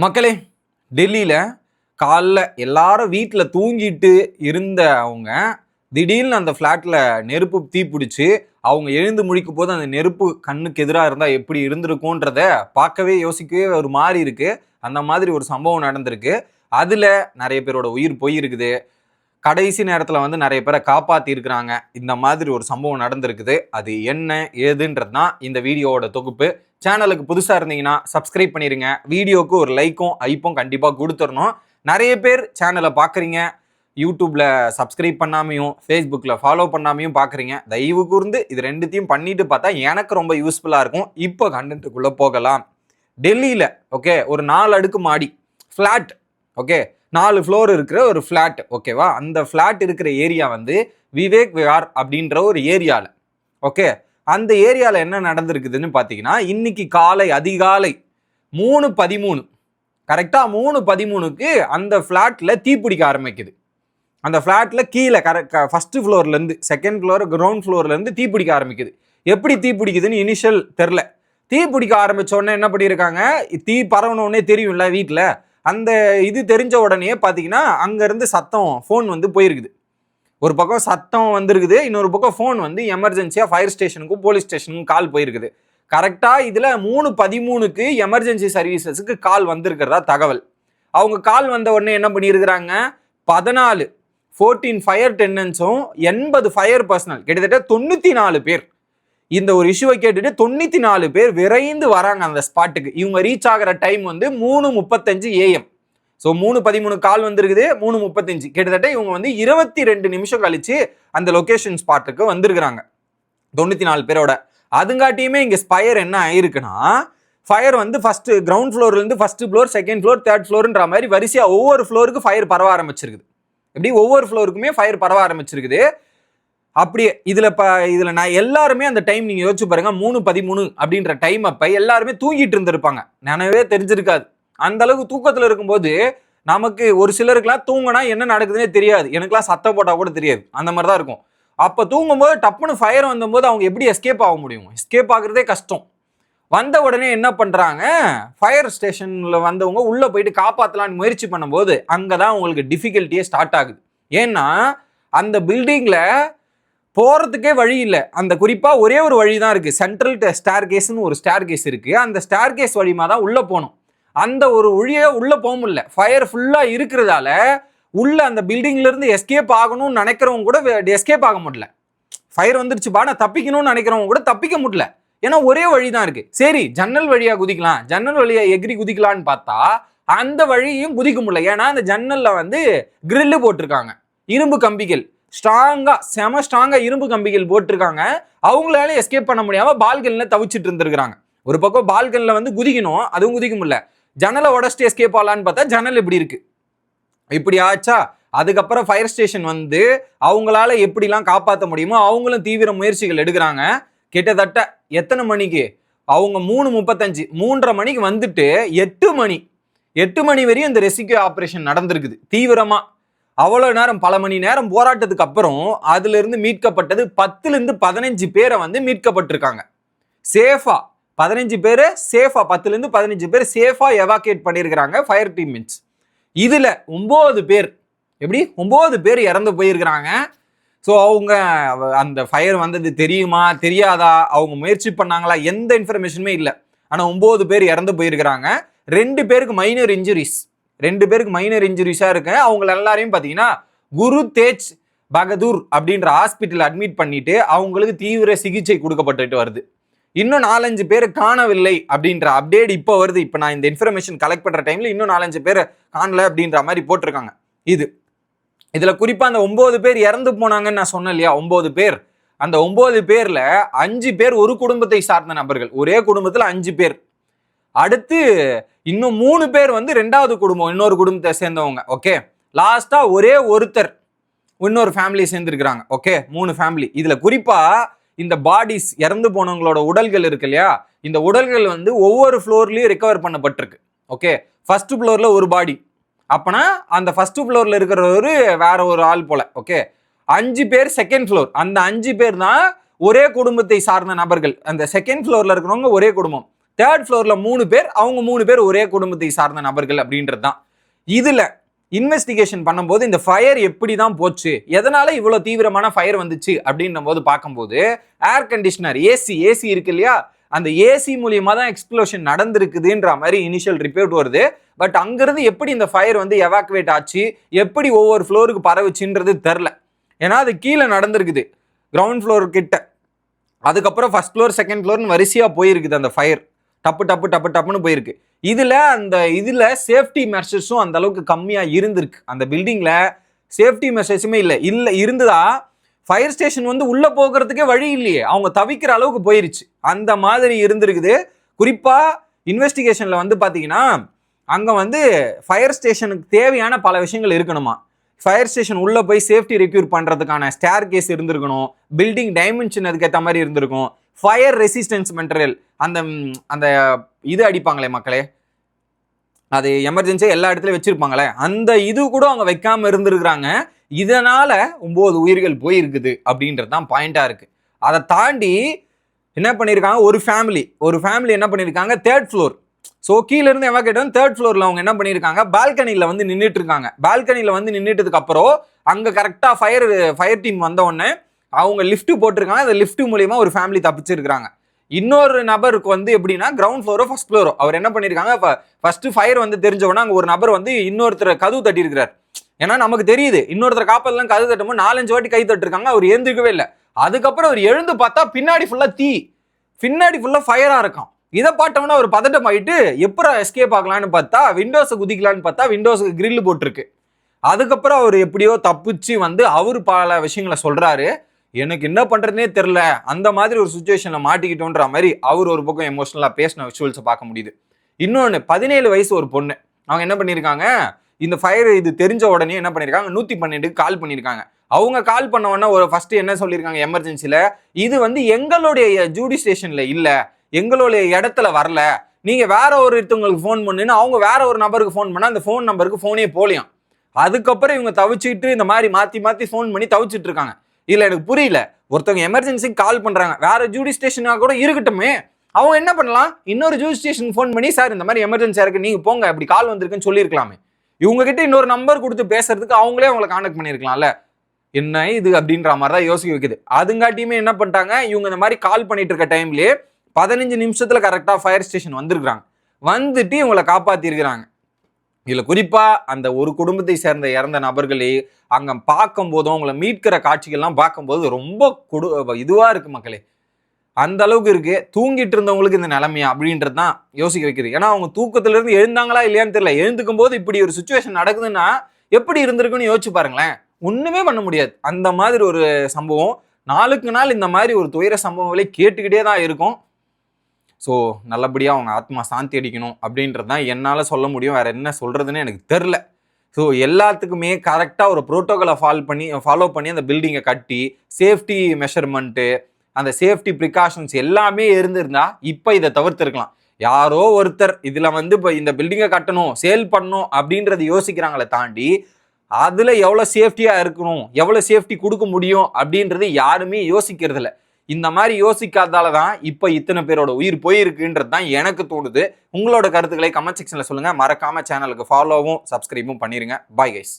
மக்களே, டெல்லியில் காலைல எல்லாரும் வீட்டில் தூங்கிட்டு இருந்த அவங்க திடீர்னு அந்த ஃப்ளாட்டில் நெருப்பு தீப்பிடிச்சு அவங்க எழுந்து முழிக்கும் போது அந்த நெருப்பு கண்ணுக்கு எதிராக இருந்தால் எப்படி இருந்திருக்கும்ன்றத பார்க்கவே யோசிக்கவே ஒரு மாதிரி இருக்குது. அந்த மாதிரி ஒரு சம்பவம் நடந்திருக்கு. அதில் நிறைய பேரோட உயிர் போயிருக்குது. கடைசி நேரத்தில் நிறைய பேரை காப்பாற்றிருக்கிறாங்க. இந்த மாதிரி ஒரு சம்பவம் நடந்திருக்குது. அது என்ன ஏதுன்றது தான் இந்த வீடியோவோட தொகுப்பு. சேனலுக்கு புதுசாக இருந்தீங்கன்னா சப்ஸ்கிரைப் பண்ணிடுங்க. வீடியோவுக்கு ஒரு லைக்கும் ஐப்பும் கண்டிப்பாக கொடுத்துடணும். நிறைய பேர் சேனலை பார்க்குறீங்க, யூடியூப்பில் சப்ஸ்கிரைப் பண்ணாமையும் ஃபேஸ்புக்கில் ஃபாலோ பண்ணாமையும் பார்க்குறீங்க. தயவு கூர்ந்து இது ரெண்டுத்தையும் பண்ணிட்டு பார்த்தா எனக்கு ரொம்ப யூஸ்ஃபுல்லாக இருக்கும். இப்போ கண்டென்ட்டுக்குள்ளே போகலாம். டெல்லியில் ஓகே, ஒரு 4 அடுக்கு மாடி ஃப்ளாட், ஓகே, 4 ஃப்ளோர் இருக்கிற ஒரு ஃப்ளாட், ஓகேவா. அந்த ஃப்ளாட் இருக்கிற ஏரியா விவேக் விஹார் அப்படின்ற ஒரு ஏரியாவில், ஓகே. அந்த ஏரியாவில் என்ன நடந்திருக்குதுன்னு பார்த்தீங்கன்னா, இன்னைக்கு காலை அதிகாலை 3:13 கரெக்டாக 3:13க்கு அந்த ஃப்ளாட்டில் தீப்பிடிக்க ஆரம்பிக்குது. அந்த ஃப்ளாட்டில் கீழே ஃபஸ்ட்டு ஃப்ளோர்லேருந்து செகண்ட் ஃப்ளோர் கிரவுண்ட் ஃப்ளோர்லேருந்து தீப்பிடிக்க ஆரம்பிக்குது. எப்படி தீப்பிடிக்குதுன்னு இனிஷியல் தெரில. தீப்பிடிக்க ஆரம்பித்தோடனே என்ன பண்ணியிருக்காங்க, தீ பரவணுன்னே தெரியும்ல வீட்டில், அந்த இது தெரிஞ்ச உடனே பார்த்தீங்கன்னா அங்கேருந்து சத்தம் ஃபோன் போயிருக்குது. ஒரு பக்கம் சத்தம் வந்திருக்குது, இன்னொரு பக்கம் ஃபோன் எமர்ஜென்சியாக ஃபயர் ஸ்டேஷனுக்கும் போலீஸ் ஸ்டேஷனுக்கும் கால் போயிருக்குது. கரெக்டாக இதில் 3:13க்கு எமர்ஜென்சி சர்வீசஸுக்கு கால் வந்திருக்கிறதா தகவல். அவங்க கால் வந்த உடனே என்ன பண்ணியிருக்கிறாங்க, 14 ஃபயர் டென்னன்ஸும் 80 ஃபயர் பர்சனல், கிட்டத்தட்ட 94 பேர் இந்த ஒரு இஷ்யூவை கேட்டுட்டு 94 பேர் விரைந்து வராங்க அந்த ஸ்பாட்டுக்கு. இவங்க ரீச் ஆகிற டைம் 3:35 AM. ஸோ 3:13 கால் வந்திருக்குது, 3:35 கிட்டத்தட்ட இவங்க 22 நிமிஷம் கழிச்சு அந்த லொக்கேஷன் ஸ்பாட்டுக்கு வந்திருக்கிறாங்க 94 பேரோட. அதுங்காட்டியுமே இங்கே ஃபயர் என்ன ஆயிருக்குன்னா, ஃபயர் ஃபர்ஸ்ட் கிரவுண்ட் ஃப்ளோர்லேருந்து first floor, second floor, third ஃப்ளோர்ன்ற மாதிரி வரிசையாக ஒவ்வொரு ஃப்ளோருக்கு ஃபயர் பரவ ஆரம்பிச்சிருக்குது. எப்படி ஒவ்வொரு ஃப்ளோருக்குமே ஃபயர் பரவ ஆரம்பிச்சிருக்குது. அப்படியே இதில் நான் எல்லாருமே அந்த டைம் நீங்கள் யோசிச்சு பாருங்க, 3:13 அப்படின்ற டைம் அப்போ எல்லாருமே தூங்கிட்டு இருந்திருப்பாங்க, நினைவே தெரிஞ்சிருக்காது. அந்த அளவுக்கு தூக்கத்தில் இருக்கும்போது நமக்கு ஒரு சிலருக்குலாம் தூங்கினா என்ன நடக்குதுன்னே தெரியாது. எனக்குலாம் சத்தம் போட்டால் கூட தெரியாது, அந்த மாதிரி தான் இருக்கும். அப்போ தூங்கும்போது டப்புன்னு ஃபயர் வந்தபோது அவங்க எப்படி எஸ்கேப் ஆக முடியும்? எஸ்கேப் ஆகுறதே கஷ்டம். வந்த உடனே என்ன பண்ணுறாங்க, ஃபயர் ஸ்டேஷனில் வந்தவங்க உள்ளே போயிட்டு காப்பாற்றலான்னு முயற்சி பண்ணும்போது அங்கே தான் உங்களுக்கு டிஃபிகல்ட்டியே ஸ்டார்ட் ஆகுது. ஏன்னா அந்த பில்டிங்கில் போகிறதுக்கே வழி இல்லை. அந்த குறிப்பாக ஒரே ஒரு வழி தான் இருக்குது, சென்ட்ரல் ஸ்டேர் கேஸ்ன்னு ஒரு ஸ்டேர் கேஸ் இருக்குது. அந்த ஸ்டேர் கேஸ் வழிமா தான் உள்ளே போகணும். அந்த ஒரு வழியை உள்ளே போக முடியல, ஃபயர் ஃபுல்லாக இருக்கிறதால. உள்ள அந்த பில்டிங்லேருந்து எஸ்கேப் ஆகணும்னு நினைக்கிறவங்க கூட எஸ்கேப் ஆக முடியல. ஃபயர் வந்துருச்சுப்பா, நான் தப்பிக்கணும்னு நினைக்கிறவங்க கூட தப்பிக்க முடியல. ஏன்னா ஒரே வழி தான் இருக்குது. சரி, ஜன்னல் வழியாக குதிக்கலாம், ஜன்னல் வழியாக எகிரி குதிக்கலான்னு பார்த்தா அந்த வழியும் குதிக்க முடியல. ஏன்னா அந்த ஜன்னலில் கிரில்லு போட்டிருக்காங்க, இரும்பு கம்பிகள், செம ஸ்ட்ராங்காக இரும்பு கம்பிகள் போட்டிருக்காங்க. அவங்களால எஸ்கேப் பண்ண முடியாமல் பால்கனில் தவிச்சிட்டு இருந்திருக்கிறாங்க. ஒரு பக்கம் பால்கனில் குதிக்கணும், அதுவும் குதிக்க முடியல. ஜன்னலை உடச்சிட்டு எஸ்கேப் ஆகலான்னு பார்த்தா ஜன்னல் இப்படி இருக்கு. இப்படி ஆச்சா. அதுக்கப்புறம் ஃபயர் ஸ்டேஷன் அவங்களால எப்படிலாம் காப்பாற்ற முடியுமோ அவங்களும் தீவிர முயற்சிகள் எடுக்கிறாங்க. கிட்டத்தட்ட எத்தனை மணிக்கு, அவங்க 3:35 3:30 மணிக்கு 8 மணி வரையும் இந்த ரெஸ்கியூ ஆப்ரேஷன் நடந்திருக்குது தீவிரமா. அவ்வளோ நேரம், பல மணி நேரம் போராட்டத்துக்கு அப்புறம் அதுல இருந்து மீட்கப்பட்டது 10லேருந்து 15 பேரை மீட்கப்பட்டிருக்காங்க சேஃபா. 15 பேர் சேஃபா, 10லேருந்து 15 பேர் சேஃபா எவாக்குவேட் பண்ணியிருக்கிறாங்க ஃபயர் டீம்ஸ். இதுல 9 பேர், எப்படி 9 பேர் இறந்து போயிருக்கிறாங்க. ஸோ அவங்க அந்த ஃபயர் வந்தது தெரியுமா தெரியாதா, அவங்க முயற்சி பண்ணாங்களா, எந்த இன்ஃபர்மேஷனுமே இல்லை. ஆனால் 9 பேர் இறந்து போயிருக்கிறாங்க. 2 பேருக்கு மைனர் இன்ஜுரிஸாக இருக்கு. அவங்க எல்லாரையும் பார்த்தீங்கன்னா குரு தேஜ் பகதூர் அப்படின்ற ஹாஸ்பிட்டல் அட்மிட் பண்ணிட்டு அவங்களுக்கு தீவிர சிகிச்சை கொடுக்கப்பட்டுட்டு வருது. இன்னும் 4-5 பேர் காணவில்லை அப்படின்ற அப்டேட் இப்போ வருது. இப்போ நான் இந்த இன்ஃபர்மேஷன் கலெக்ட் பண்ணுற டைமில் இன்னும் 4-5 பேர் காணல அப்படின்ற மாதிரி போட்டிருக்காங்க. இதில் குறிப்பாக அந்த 9 பேர் இறந்து போனாங்கன்னு நான் சொன்னேன் இல்லையா, 9 பேர். அந்த 9 பேரில் 5 பேர் ஒரு குடும்பத்தை சார்ந்த நபர்கள், ஒரே குடும்பத்தில் 5 பேர். அடுத்து இன்னும் 3 பேர் 2வது குடும்பம், இன்னொரு குடும்பத்தை சேர்ந்தவங்க. ஓகே, லாஸ்டா ஒரே ஒருத்தர் இன்னொரு ஃபேமிலி சேர்ந்துருக்கிறாங்க. Okay, 3 family. இதில் குறிப்பாக இந்த பாடிஸ், இறந்து போனவங்களோட உடல்கள் இருக்கு இல்லையா, இந்த உடல்கள் ஒவ்வொரு ஃப்ளோர்லயும் ரிகவர் பண்ணப்பட்டிருக்கு. ஓகே, ஃபர்ஸ்ட் ஃப்ளோர்ல ஒரு பாடி, அப்பனா அந்த ஃபர்ஸ்ட் ஃப்ளோர்ல இருக்கிறவரு வேற ஒரு ஆள் போல. ஓகே, 5 பேர் செகண்ட் ஃப்ளோர். அந்த 5 பேர் தான் ஒரே குடும்பத்தை சார்ந்த நபர்கள். அந்த செகண்ட் ஃப்ளோர்ல இருக்கிறவங்க ஒரே குடும்பம், தேர்ட் ஃப்ளோர்ல 3 பேர், அவங்க 3 பேர் ஒரே குடும்பத்தை சார்ந்த நபர்கள் அப்படின்றது தான். இதுல இன்வெஸ்டிகேஷன் பண்ணும்போது இந்த ஃபயர் எப்படி தான் போச்சு, எதனால இவ்வளவு தீவிரமான ஃபயர் வந்துச்சு அப்படின்னும் போது பார்க்கும்போது ஏர் கண்டிஷனர் ஏசி இருக்கு இல்லையா, அந்த ஏசி மூலியமா தான் எக்ஸ்ப்ளோஷன் நடந்திருக்குதுன்ற மாதிரி இனிஷியல் ரிப்போர்ட் வருது. பட் அங்கிருந்து எப்படி இந்த ஃபயர் வந்து எவாக்குவேட் ஆச்சு, எப்படி ஒவ்வொரு ஃப்ளோருக்கு பரவுச்சுன்றது தெரில. ஏன்னா அது கீழே நடந்திருக்குது கிரவுண்ட் ஃப்ளோர் கிட்ட, அதுக்கப்புறம் ஃபர்ஸ்ட் ஃப்ளோர் செகண்ட் ஃப்ளோர்னு வரிசையா போயிருக்குது அந்த ஃபயர், டப்புன்னு போயிருக்கு. இதுல சேஃப்டி மெஷர்ஸும் அந்த அளவுக்கு கம்மியா இருந்திருக்கு. அந்த பில்டிங்ல சேஃப்டி மெஷர்ஸுமே இல்ல இருந்ததா ஃபயர் ஸ்டேஷன் வந்து உள்ள போகிறதுக்கே வழி இல்லையே, அவங்க தவிக்கிற அளவுக்கு போயிருச்சு. அந்த மாதிரி இருந்திருக்குது. குறிப்பா இன்வெஸ்டிகேஷன்ல வந்து பாத்தீங்கன்னா அங்க வந்து ஃபயர் ஸ்டேஷனுக்கு தேவையான பல விஷயங்கள் இருக்கணுமா. ஃபயர் ஸ்டேஷன் உள்ள போய் சேஃப்டி ரெக்யூர் பண்றதுக்கான ஸ்டேர் கேஸ் இருந்திருக்கணும், பில்டிங் டைமென்ஷன் அதுக்கேற்ற மாதிரி இருந்திருக்கும், ஃபயர் ரெசிஸ்டன்ஸ் மெட்டீரியல் அந்த அந்த இது அடிப்பாங்களே மக்களே, அது எமர்ஜென்சியா எல்லா இடத்துலயும் வச்சிருப்பாங்களே, அந்த இது கூட அவங்க வைக்காம இருந்திருக்கிறாங்க. இதனால 9 உயிர்கள் போயிருக்குது அப்படின்றது தான் பாயிண்டா இருக்கு. அதை தாண்டி என்ன பண்ணியிருக்காங்க, ஒரு ஃபேமிலி என்ன பண்ணியிருக்காங்க, தேர்ட் ஃப்ளோர். ஸோ கீழே இருந்து எவாக்குவேட் தேர்ட் ஃப்ளோர்ல அவங்க என்ன பண்ணியிருக்காங்க, பால்கனியில் வந்து நின்றுட்டு இருக்காங்க. பால்கனியில் வந்து நின்றுட்டதுக்கு அப்புறம் அங்கே கரெக்டாக ஃபயர் டீம் வந்த உடனே அவங்க லிஃப்ட் போட்டிருக்காங்க. அந்த லிஃப்ட் மூலியமா ஒரு ஃபேமிலி தப்பிச்சிருக்காங்க. இன்னொரு நபருக்கு வந்து எப்படின்னா கிரவுண்ட் ஃப்ளோரோ ஃபர்ஸ்ட் ஃப்ளோரோ அவர் என்ன பண்ணியிருக்காங்க, ஃபர்ஸ்ட் ஃபயர் வந்து தெரிஞ்ச உடனே அங்கே ஒரு நபர் வந்து இன்னொருத்தர் கதவு தட்டி இருக்கிறார். ஏன்னா நமக்கு தெரியுது இன்னொருத்தர் காப்பதெல்லாம் கதவு தட்டும்போது 4-5 வாட்டி கை தட்டிருக்காங்க, அவர் ஏந்திருக்கவே இல்லை. அதுக்கப்புறம் அவர் எழுந்து பார்த்தா பின்னாடி ஃபுல்லா ஃபயரா இருக்கும். இதை பார்த்தோம்னா ஒரு பதட்டம் ஆயிட்டு எப்பரா எஸ்கேப் ஆகலான்னு பார்த்தா விண்டோஸை குதிக்கலான்னு பார்த்தா விண்டோஸுக்கு கிரில் போட்டிருக்கு. அதுக்கப்புறம் அவர் எப்படியோ தப்பிச்சு வந்து அவர் பல விஷயங்களை சொல்றாரு. எனக்கு என்ன பண்றதுனே தெரியல, அந்த மாதிரி ஒரு சுச்சுவேஷன்ல மாட்டிக்கிட்டோன்ற மாதிரி அவர் ஒரு பக்கம் எமோஷனலா பேசின விஷுவல்ஸை பார்க்க முடியுது. இன்னொன்னு 17 வயசு ஒரு பொண்ணு, அவங்க என்ன பண்ணியிருக்காங்க, இந்த ஃபயர் இது தெரிஞ்ச உடனே என்ன பண்ணியிருக்காங்க, 112 கால் பண்ணியிருக்காங்க. அவங்க கால் பண்ண உடனே ஒரு ஃபர்ஸ்ட் என்ன சொல்லியிருக்காங்க எமர்ஜென்சில, இது வந்து எங்களுடைய ஜூடி ஸ்டேஷன்ல இல்ல, எங்களுடைய இடத்துல வரல, நீங்க வேற ஒருத்தவங்களுக்கு ஃபோன் பண்ணுன்னு அவங்க வேற ஒரு நபருக்கு ஃபோன் பண்ணா அந்த ஃபோன் நம்பருக்கு ஃபோனே போலியாம். அதுக்கப்புறம் இவங்க தவிச்சிட்டு இந்த மாதிரி மாத்தி ஃபோன் பண்ணி தவிச்சிட்டு இருக்காங்க. இல்ல எனக்கு புரியல, ஒருத்தவங்க எமர்ஜென்சிக்கு கால் பண்றாங்க, வேற ஜூடி ஸ்டேஷனா கூட இருக்கட்டுமே, அவங்க என்ன பண்ணலாம், இன்னொரு ஜூடி ஸ்டேஷன் ஃபோன் பண்ணி சார் இந்த மாதிரி எமர்ஜென்சியா இருக்கு நீங்க போங்க அப்படி கால் வந்திருக்குன்னு சொல்லியிருக்கலாமே. இவங்க கிட்ட இன்னொரு நம்பர் கொடுத்து பேசுறதுக்கு அவங்களே அவங்களை கான்டாக்ட் பண்ணிருக்கலாம்ல. என்ன இது அப்படின்ற மாதிரி தான் யோசிக்க வைக்குது. அதுங்காட்டியுமே என்ன பண்ணிட்டாங்க, இவங்க இந்த மாதிரி கால் பண்ணிட்டு இருக்க டைம்லயே 15 நிமிஷத்துல கரெக்டா ஃபயர் ஸ்டேஷன் வந்திருக்காங்க, வந்துட்டு இவங்களை காப்பாத்தி இருக்கிறாங்க. இதுல குறிப்பா அந்த ஒரு குடும்பத்தை சேர்ந்த இறந்த நபர்களே அங்க பார்க்கும் போதும் அவங்களை மீட்கிற காட்சிகள்லாம் பார்க்கும்போது ரொம்ப இதுவா இருக்கு மக்களே, அந்த அளவுக்கு இருக்கு. தூங்கிட்டு இருந்தவங்களுக்கு இந்த நிலைமையா அப்படின்றது தான் யோசிக்க வைக்கிறது. ஏன்னா அவங்க தூக்கத்துல இருந்து எழுந்தாங்களா இல்லையான்னு தெரியல, எழுந்துக்கும் போது இப்படி ஒரு சுச்சுவேஷன் நடக்குதுன்னா எப்படி இருந்திருக்குன்னு யோசிச்சு பாருங்களேன். ஒண்ணுமே பண்ண முடியாது. அந்த மாதிரி ஒரு சம்பவம் நாளுக்கு நாள் இந்த மாதிரி ஒரு துயர சம்பவங்களே கேட்டுக்கிட்டே தான் இருக்கும். ஸோ நல்லபடியாக அவங்க ஆத்மா சாந்தி அடிக்கணும் அப்படின்றது தான் என்னால் சொல்ல முடியும். வேற என்ன சொல்றதுன்னு எனக்கு தெரில. ஸோ எல்லாத்துக்குமே கரெக்டாக ஒரு ப்ரோட்டோகாலை ஃபாலோ பண்ணி அந்த பில்டிங்கை கட்டி சேஃப்டி மெஷர்மெண்ட்டு அந்த சேஃப்டி ப்ரிகாஷன்ஸ் எல்லாமே இருந்திருந்தா இப்போ இதை தவிர்த்திருக்கலாம். யாரோ ஒருத்தர் இதில் வந்து இப்போ இந்த பில்டிங்கை கட்டணும் சேல் பண்ணணும் அப்படின்றத யோசிக்கிறாங்களே தாண்டி அதில் எவ்வளோ சேஃப்டியாக இருக்கணும், எவ்வளோ சேஃப்டி கொடுக்க முடியும் அப்படின்றது யாருமே யோசிக்கிறது இல்லை. இந்த மாதிரி யோசிக்காதால தான் இப்போ இத்தனை பேரோட உயிர் போயிருக்குன்றது தான் எனக்கு தோணுது. உங்களோட கருத்துக்களை கமெண்ட் செக்ஷனில் சொல்லுங்கள். மறக்காம சேனலுக்கு ஃபாலோவும் சப்ஸ்கிரைபும் பண்ணிடுங்க. Bye guys.